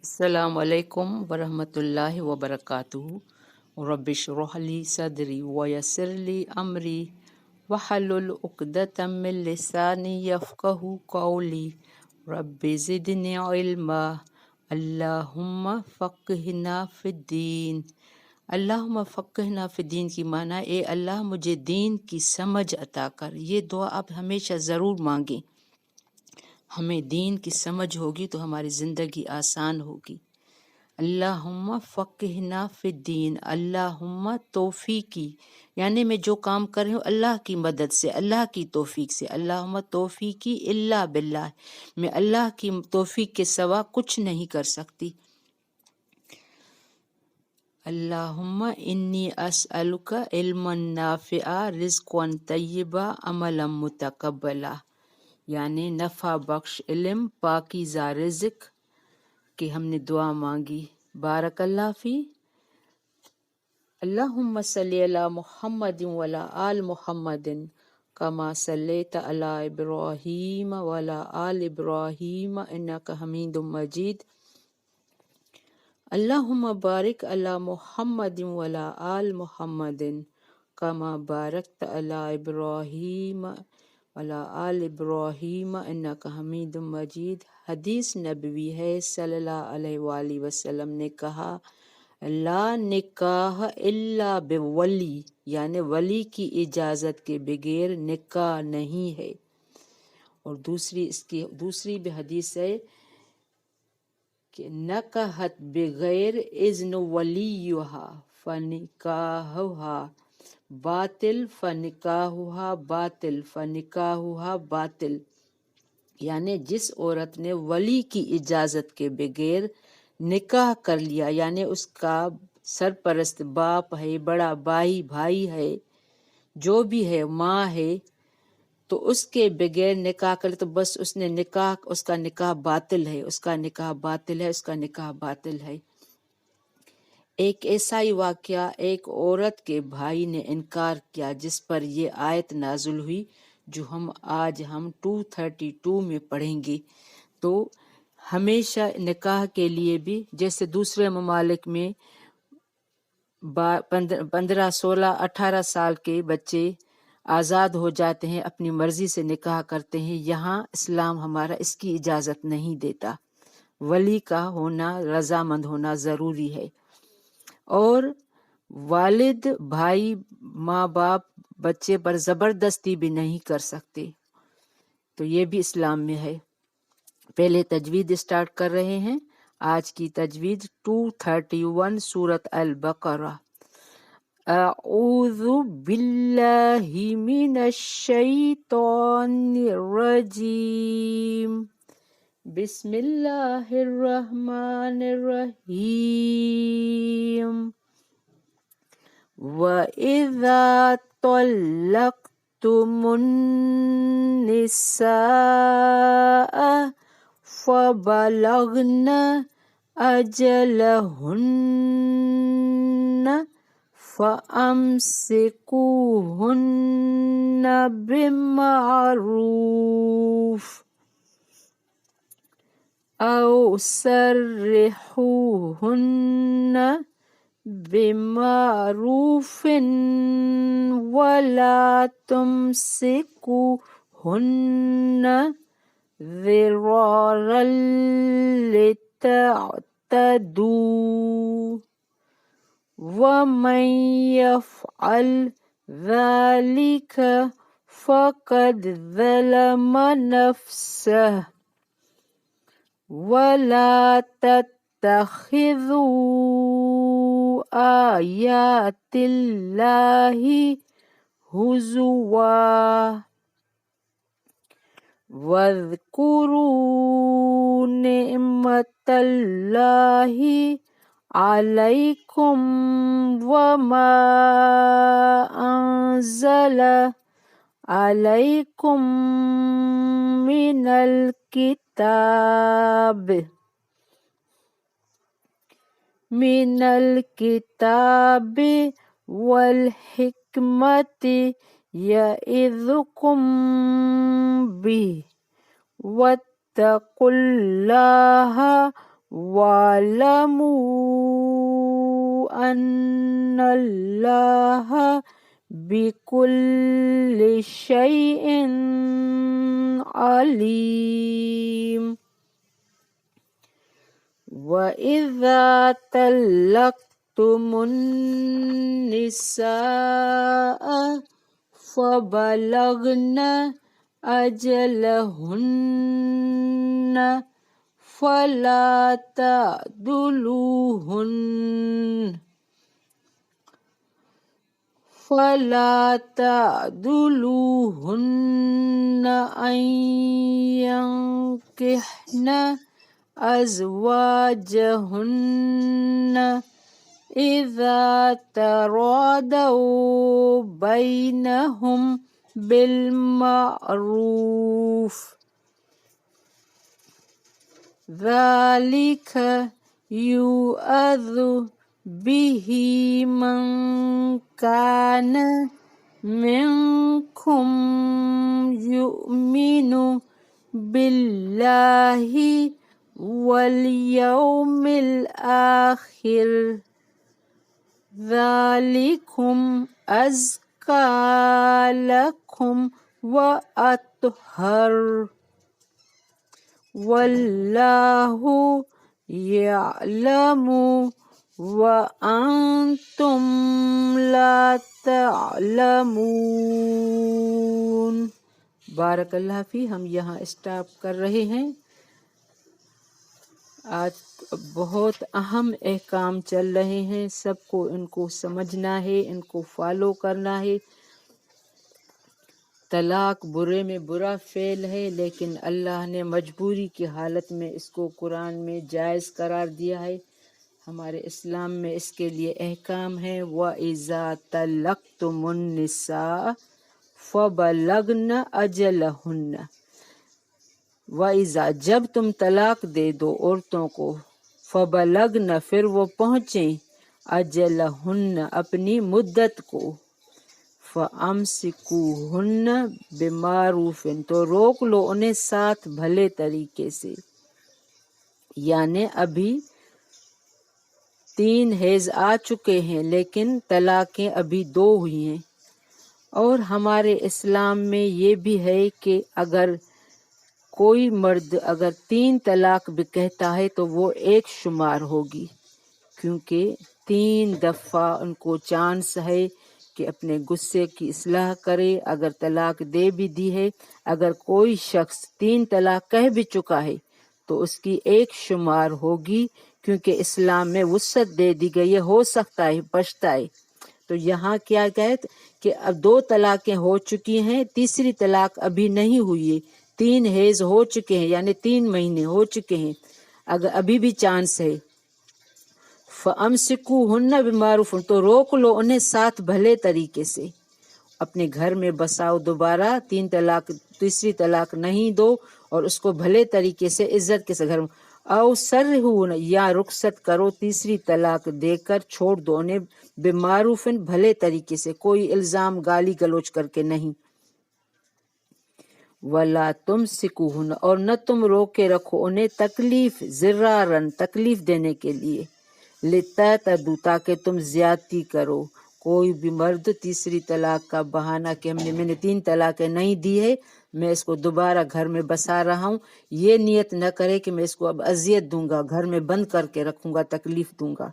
السلام علیکم ورحمۃ اللہ وبرکاتہ۔ رب اشرح لی صدری ویسر لی امری واحلل عقدۃ من لسانی یفقہوا قولی۔ رب زدنی علما، اللہم فقہنا فی الدین۔ اللہم فقہنا فی الدین کی معنی اے اللہ مجھے دین کی سمجھ عطا کر۔ یہ دعا آپ ہمیشہ ضرور مانگیں۔ ہمیں دین کی سمجھ ہوگی تو ہماری زندگی آسان ہوگی۔ اللہم فقہنا فی الدین، اللہم توفیقی، یعنی میں جو کام کر رہی ہوں اللہ کی مدد سے، اللہ کی توفیق سے۔ اللہم توفیقی الا باللہ، میں اللہ کی توفیق کے سوا کچھ نہیں کر سکتی۔ اللہم انی اسألک علما نافعا، رزقا طیبا، عملا متقبلا، یعنی نفع بخش علم، پاکیزہ رزق کہ ہم نے دعا مانگی۔ بارک اللہ فی۔ اللہم صلی علی محمد وعلی آل محمد کما صلیت علی ابراہیم وعلی آل ابراہیم انک حمید مجید۔ اللہم بارک علی محمد وعلی آل محمد کما بارکت علی ابراہیم وعلی آل ابراہیم انک حمید مجید۔ حدیث نبوی ہے، صلی اللہ علیہ وآلہ وسلم نے کہا، لا نکاح الا بولی، یعنی ولی کی اجازت کے بغیر نکاح نہیں ہے۔ اور دوسری بھی حدیث ہے کہ نکحت بغیر اذن ولیہا فنکاحہا باطل فنکاحہا باطل فنکاحہا باطل، یعنی جس عورت نے ولی کی اجازت کے بغیر نکاح کر لیا، یعنی اس کا سرپرست باپ ہے، بڑا بھائی ہے، جو بھی ہے، ماں ہے، تو اس کے بغیر نکاح کر تو بس اس کا نکاح باطل ہے، اس کا نکاح باطل ہے، اس کا نکاح باطل ہے۔ ایک ایسا ہی واقعہ، ایک عورت کے بھائی نے انکار کیا، جس پر یہ آیت نازل ہوئی جو آج ہم 232 میں پڑھیں گے۔ تو ہمیشہ نکاح کے لیے بھی، جیسے دوسرے ممالک میں 15 16 18 سال کے بچے آزاد ہو جاتے ہیں، اپنی مرضی سے نکاح کرتے ہیں، یہاں اسلام ہمارا اس کی اجازت نہیں دیتا۔ ولی کا ہونا، رضامند ہونا ضروری ہے۔ اور والد، بھائی، ماں باپ بچے پر زبردستی بھی نہیں کر سکتے، تو یہ بھی اسلام میں ہے۔ پہلے تجوید اسٹارٹ کر رہے ہیں۔ آج کی تجوید 231 سورۃ البقرہ۔ اعوذ باللہ من الشیطان الرجیم، بسم اللہ الرحمن الرحیم۔ وَإِذَا طَلَّقْتُمُ النِّسَاءَ فَبَلَغْنَ أَجَلَهُنَّ فَأَمْسِكُوهُنَّ بِمَعْرُوفٍ أَوْ سَرِّحُوهُنَّ بِمَعْرُوفٍ وَلَا تُمْسِكُوهُنَّ ضِرَارًا لِتَعْتَدُوا، وَمَنْ يَفْعَلْ ذَلِكَ فَقَدْ ظَلَمَ نَفْسَهُ، وَلَا تَتَّخِذُوا آيَاتِ اللَّهِ هُزُوًا، وَاذْكُرُوا نِعْمَةَ اللَّهِ عَلَيْكُمْ وَمَا أَنزَلَ عَلَيْكُمْ من الكتاب والحكمة يعظكم به، واتقوا الله وَاعْلَمُوا أَنَّ اللَّهَ بِكُلِّ شَيْءٍ عَلِيمٌ وَإِذَا طَلَّقْتُمُ النِّسَاءَ فَبَلَغْنَ أَجَلَهُنَّ فَلَا تَعْضُلُوهُنَّ أَن يَنكِحْنَ أَزْوَاجَهُنَّ إِذَا تَرَاضَوْا بَيْنَهُم بِالْمَعْرُوفِ ذَلِكَ يُوعَظُ بِهِ مَن كَانَ مِنكُمْ يُؤْمِنُ بِاللَّهِ وَالْيَوْمِ الْآخِرِ ذَلِكُمْ أَزْكَى لَكُمْ وَأَطْهَرُ وَاللَّهُ يَعْلَمُ وَأَنْتُمْ لَا تَعْلَمُونَ۔ بارک اللہ فی۔ ہم یہاں اسٹاپ کر رہے ہیں۔ آج بہت اہم احکام چل رہے ہیں، سب کو ان کو سمجھنا ہے، ان کو فالو کرنا ہے۔ طلاق برے میں برا فعل ہے، لیکن اللہ نے مجبوری کی حالت میں اس کو قرآن میں جائز قرار دیا ہے۔ ہمارے اسلام میں اس کے لیے احکام ہے وَإِذَا طَلَّقْتُمُ النِّسَاءَ فَبَلَغْنَ أَجَلَهُنَّ وَإِذَا جب تم طلاق دے دو عورتوں کو، فَبَلَغْنَ پھر وہ پہنچیں، أَجَلَهُنَّ اپنی مدت کو، فَأَمْسِكُوهُنَّ بِمَعْرُوفٍ تو روک لو انہیں ساتھ بھلے طریقے سے۔ یعنی ابھی 3 حیض آ چکے ہیں لیکن طلاقیں ابھی 2 ہوئی ہیں۔ اور ہمارے اسلام میں یہ بھی ہے کہ اگر کوئی مرد اگر 3 طلاق بھی کہتا ہے تو وہ 1 شمار ہوگی، کیونکہ 3 دفعہ ان کو چانس ہے کہ اپنے غصے کی اصلاح کرے۔ اگر طلاق دے بھی دی ہے، اگر کوئی شخص 3 طلاق کہہ بھی چکا ہے تو اس کی 1 شمار ہوگی، کیونکہ اسلام میں وسعت دے دی گئی ہے، ہو سکتا ہے بچتا ہے۔ تو یہاں کیا کہتے کہ اب 2 طلاقیں ہو چکی ہیں، تیسری طلاق ابھی نہیں ہوئی ہے، 3 حیض ہو چکے ہیں، یعنی 3 مہینے ہو چکے ہیں، اگر ابھی بھی چانس ہے، فَأَمْسِكُوهُنَّ بِمَعْرُوفٍ تو روک لو انہیں ساتھ بھلے طریقے سے، اپنے گھر میں بساؤ دوبارہ، 3 طلاق تیسری طلاق نہیں دو، اور اس کو بھلے طریقے سے عزت کے ساتھ گھر میں، او سرہون یا رخصت کرو، تیسری طلاق دے کر چھوڑ دو انہیں، بِمَعْرُوفٍ بھلے طریقے سے، کوئی الزام گالی گلوچ کر کے نہیں۔ وَلَا تُمْسِكُوهُنَّ اور نہ تم روکے رکھو انہیں تکلیف، ضرارًا تکلیف دینے کے لیے، لِتَعْتَدُوا تاکہ تم زیادتی کرو۔ کوئی بھی مرد تیسری طلاق کا بہانہ کہ میں نے 3 طلاقیں نہیں دی ہے، میں اس کو دوبارہ گھر میں بسا رہا ہوں، یہ نیت نہ کرے کہ میں اس کو اب اذیت دوں گا، گھر میں بند کر کے رکھوں گا، تکلیف دوں گا۔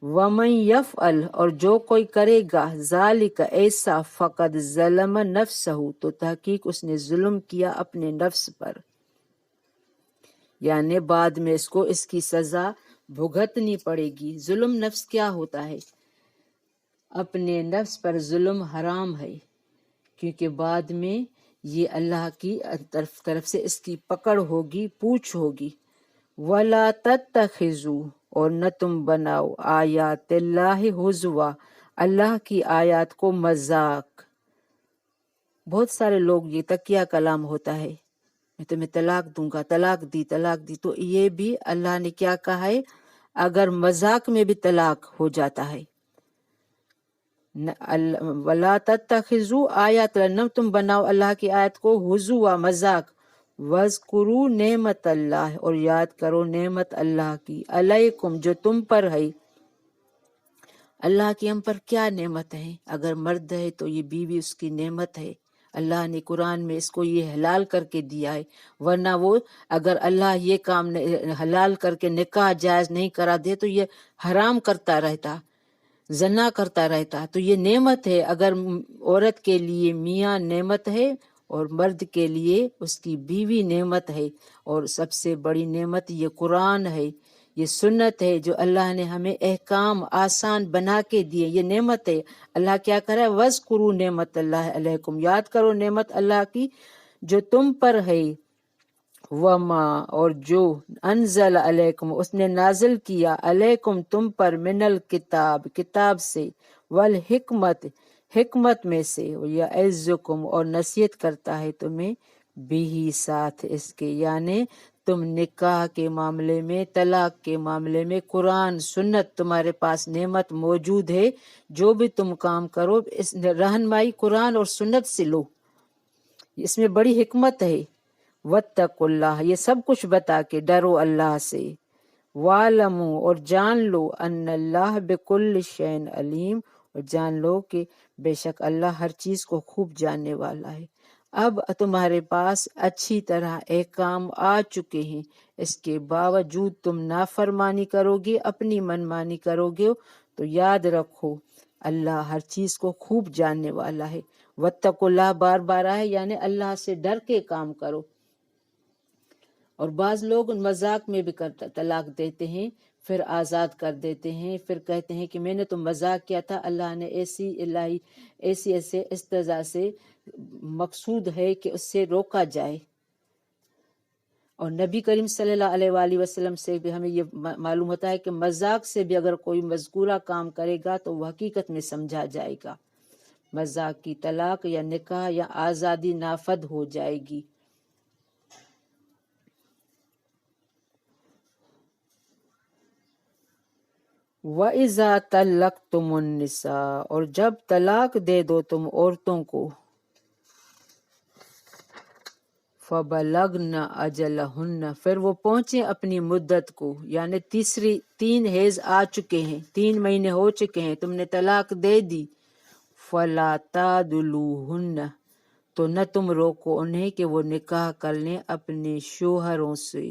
وَمَن يَفْعَلْ اور جو کوئی کرے گا ذَلِكَ ایسا فَقَدْ ظَلَمَ نَفْسَهُ تو تحقیق اس نے ظلم کیا اپنے نفس پر، یعنی بعد میں اس کو اس کی سزا بھگتنی پڑے گی۔ ظلم نفس کیا ہوتا ہے؟ اپنے نفس پر ظلم حرام ہے، کیونکہ بعد میں یہ اللہ کی طرف سے اس کی پکڑ ہوگی، پوچھ ہوگی۔ وَلَا تَتَّخِذُوا اور نہ تم بناؤ آیات اللہ ہزوا اللہ کی آیات کو مذاق۔ بہت سارے لوگ یہ تکیہ کلام ہوتا ہے، میں تمہیں طلاق دوں گا، طلاق دی، طلاق دی، تو یہ بھی اللہ نے کیا کہا ہے، اگر مذاق میں بھی طلاق ہو جاتا ہے۔ وَلَا تَتَّخِذُوا آیات اللہ، نہ تم بناؤ اللہ کی آیت کو ہزوا مذاق، وَاذْكُرُوا نعمت اللہ، اور یاد کرو نعمت اللہ کی، علیکم جو تم پر ہے۔ اللہ کی ہم پر کیا نعمت ہے؟ اگر مرد ہے تو یہ بیوی اس کی نعمت ہے، اللہ نے قرآن میں اس کو یہ حلال کر کے دیا ہے، ورنہ وہ اگر اللہ یہ کام حلال کر کے نکاح جائز نہیں کرا دے تو یہ حرام کرتا رہتا، زنا کرتا رہتا۔ تو یہ نعمت ہے، اگر عورت کے لیے میاں نعمت ہے اور مرد کے لیے اس کی بیوی نعمت ہے، اور سب سے بڑی نعمت یہ قرآن ہے، یہ سنت ہے جو اللہ نے ہمیں احکام آسان بنا کے دیے، یہ نعمت ہے۔ اللہ کیا کر رہا ہے؟ وَاذْكُرُوا نعمت اللہ علیکم، یاد کرو نعمت اللہ کی جو تم پر ہے، وما اور جو انزل علیکم اس نے نازل کیا، علیکم تم پر، من الکتاب کتاب سے، والحکمت حکمت میں سے، یعظکم اور نصیحت کرتا ہے تمہیں، بھی ساتھ اس کے، یعنی تم نکاح کے معاملے میں، طلاق کے معاملے میں قرآن سنت تمہارے پاس نعمت موجود ہے، جو بھی تم کام کرو اس رہنمائی قرآن اور سنت سے لو، اس میں بڑی حکمت ہے۔ واتقوا اللہ یہ سب کچھ بتا کے ڈرو اللہ سے، وَاعْلَمُوا اور جان لو، ان اللہ بكل شيء علیم اور جان لو کہ بے شک اللہ ہر چیز کو خوب جاننے والا ہے۔ اب تمہارے پاس اچھی طرح احکام آ چکے ہیں، اس کے باوجود تم نافرمانی کرو گے، اپنی منمانی کرو گے، تو یاد رکھو اللہ ہر چیز کو خوب جاننے والا ہے۔ واتقوا اللہ بار بار آئے، یعنی اللہ سے ڈر کے کام کرو۔ اور بعض لوگ مذاق میں بھی طلاق دیتے ہیں، پھر آزاد کر دیتے ہیں، پھر کہتے ہیں کہ میں نے تو مذاق کیا تھا، اللہ نے ایسی استضاء سے مقصود ہے کہ اس سے روکا جائے۔ اور نبی کریم صلی اللہ علیہ وآلہ وسلم سے بھی ہمیں یہ معلوم ہوتا ہے کہ مذاق سے بھی اگر کوئی مذکورہ کام کرے گا تو وہ حقیقت میں سمجھا جائے گا، مذاق کی طلاق یا نکاح یا آزادی نافذ ہو جائے گی۔ وَإِذَا طَلَّقْتُمُ النِّسَاءَ اور جب طلاق دے دو تم عورتوں کو، فَبَلَغْنَ أَجَلَهُنَّ پھر وہ پہنچے اپنی مدت کو، یعنی تین حیض آ چکے ہیں، 3 مہینے ہو چکے ہیں، تم نے طلاق دے دی، فَلَا تَعْضُلُوهُنَّ تو نہ تم روکو انہیں کہ وہ نکاح کر لیں اپنے شوہروں سے۔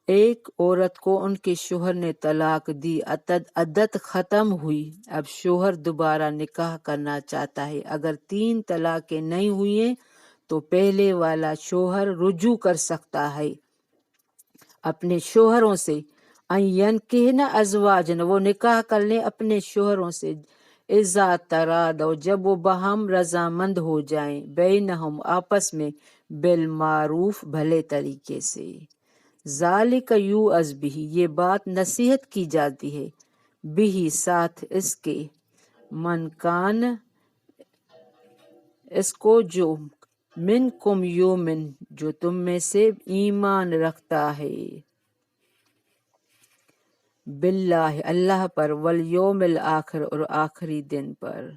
ایک عورت کو ان کے شوہر نے طلاق دی، عدت ختم ہوئی، اب شوہر دوبارہ نکاح کرنا چاہتا ہے، اگر 3 طلاقیں نہیں ہوئی ہیں تو پہلے والا شوہر رجوع کر سکتا ہے اپنے شوہروں سے، ان ینکحن ازواجن وہ نکاح کر لیں اپنے شوہروں سے، اذا ترادوا جب وہ باہم رضامند ہو جائیں، بینہم آپس میں، بالمعروف بھلے طریقے سے۔ ذالک یوعظ بہ یہ بات نصیحت کی جاتی ہے، بہ ساتھ اس کے، من کان اس کو جو، منکم یومن جو تم میں سے ایمان رکھتا ہے، باللہ اللہ پر، والیوم الآخر اور آخری دن پر،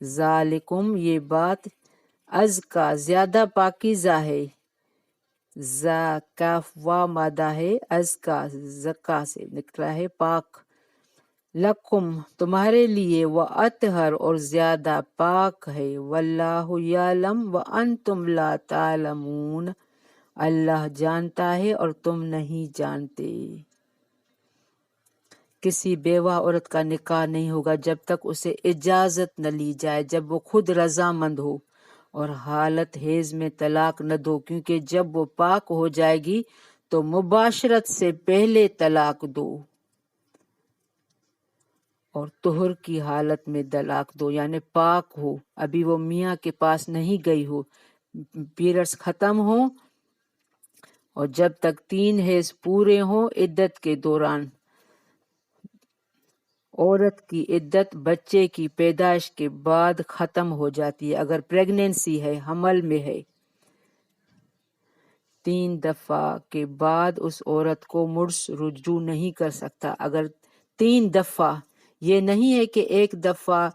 ذالکم یہ بات، ازکا زیادہ پاکیزہ ہے، کاف وا مادہ ہے، ازکا زکا سے نکلا ہے پاک، لکم تمہارے لیے، و اطہر اور زیادہ پاک ہے، واللہ یعلم وانتم لا تعلمون اللہ جانتا ہے اور تم نہیں جانتے۔ کسی بیوہ عورت کا نکاح نہیں ہوگا جب تک اسے اجازت نہ لی جائے، جب وہ خود رضامند ہو، اور حالت حیض میں طلاق نہ دو، کیونکہ جب وہ پاک ہو جائے گی تو مباشرت سے پہلے طلاق دو، اور طہر کی حالت میں طلاق دو، یعنی پاک ہو، ابھی وہ میاں کے پاس نہیں گئی ہو، پیریڈز ختم ہوں، اور جب تک 3 حیض پورے ہوں عدت کے دوران۔ عورت کی عدت بچے کی پیدائش کے بعد ختم ہو جاتی ہے، اگر پریگنینسی ہے، حمل میں ہے، 3 دفعہ کے بعد اس عورت کو مرس رجوع نہیں کر سکتا، اگر 3 دفعہ، یہ نہیں ہے کہ ایک دفعہ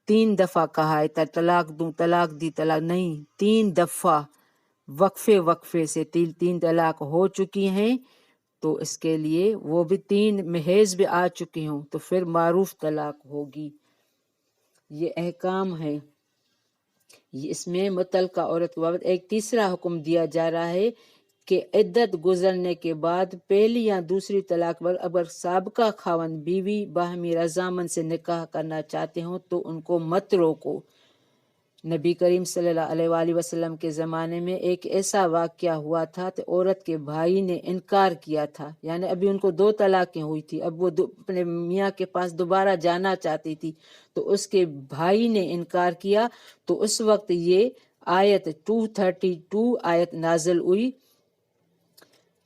3 دفعہ کہا ہے طلاق دوں، طلاق دی، طلاق نہیں، 3 دفعہ وقفے سے 3 طلاق ہو چکی ہیں، تو اس کے لیے وہ بھی 3 محیض بھی آ چکی ہوں تو پھر معروف طلاق ہوگی۔ یہ احکام ہے۔ اس میں متعلقہ عورت کو بابت ایک تیسرا حکم دیا جا رہا ہے کہ عدت گزرنے کے بعد پہلی یا دوسری طلاق پر اگر سابقہ خاوند بیوی باہمی رضامند سے نکاح کرنا چاہتے ہوں تو ان کو مت روکو۔ نبی کریم صلی اللہ علیہ وآلہ وسلم کے زمانے میں ایک ایسا واقعہ ہوا تھا کہ عورت کے بھائی نے انکار کیا تھا، یعنی ابھی ان کو 2 طلاقیں ہوئی تھی، اب وہ اپنے میاں کے پاس دوبارہ جانا چاہتی تھی، تو اس کے بھائی نے انکار کیا، تو اس وقت یہ آیت 232 آیت نازل ہوئی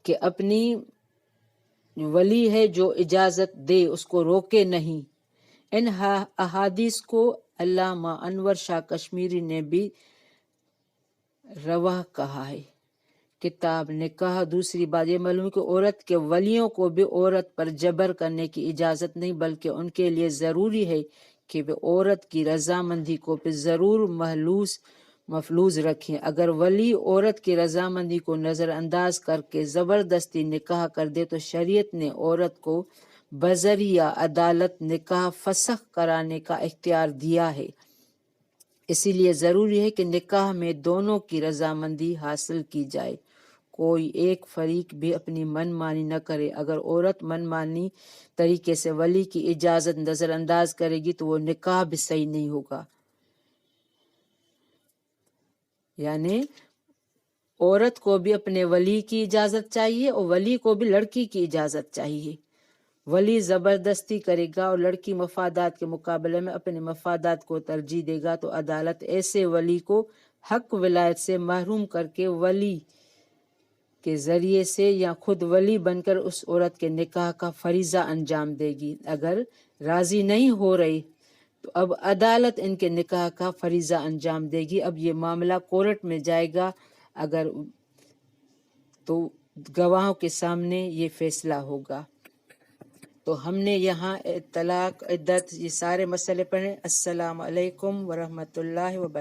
کہ اپنی ولی ہے جو اجازت دے اس کو روکے نہیں۔ ان احادیث کو علامہ انور شاہ کشمیری نے بھی رواح کہا ہے۔ کتاب نکاح۔ دوسری بات یہ معلوم ہے کہ عورت کے ولیوں کو بھی عورت پر جبر کرنے کی اجازت نہیں، بلکہ ان کے لیے ضروری ہے کہ وہ عورت کی رضامندی کو بھی ضرور محفوظ رکھیں۔ اگر ولی عورت کی رضامندی کو نظر انداز کر کے زبردستی نکاح کر دے تو شریعت نے عورت کو بذریعہ عدالت نکاح فسخ کرانے کا اختیار دیا ہے۔ اسی لیے ضروری ہے کہ نکاح میں دونوں کی رضامندی حاصل کی جائے، کوئی ایک فریق بھی اپنی من مانی نہ کرے۔ اگر عورت من مانی طریقے سے ولی کی اجازت نظر انداز کرے گی تو وہ نکاح بھی صحیح نہیں ہوگا۔ یعنی عورت کو بھی اپنے ولی کی اجازت چاہیے اور ولی کو بھی لڑکی کی اجازت چاہیے۔ ولی زبردستی کرے گا اور لڑکی مفادات کے مقابلے میں اپنے مفادات کو ترجیح دے گا تو عدالت ایسے ولی کو حق ولایت سے محروم کر کے ولی کے ذریعے سے یا خود ولی بن کر اس عورت کے نکاح کا فریضہ انجام دے گی۔ اگر راضی نہیں ہو رہی تو اب عدالت ان کے نکاح کا فریضہ انجام دے گی۔ اب یہ معاملہ کورٹ میں جائے گا، اگر تو گواہوں کے سامنے یہ فیصلہ ہوگا۔ تو ہم نے یہاں طلاق، عدت، یہ سارے مسئلے پڑھے۔ السلام علیکم ورحمۃ اللہ وبرکاتہ۔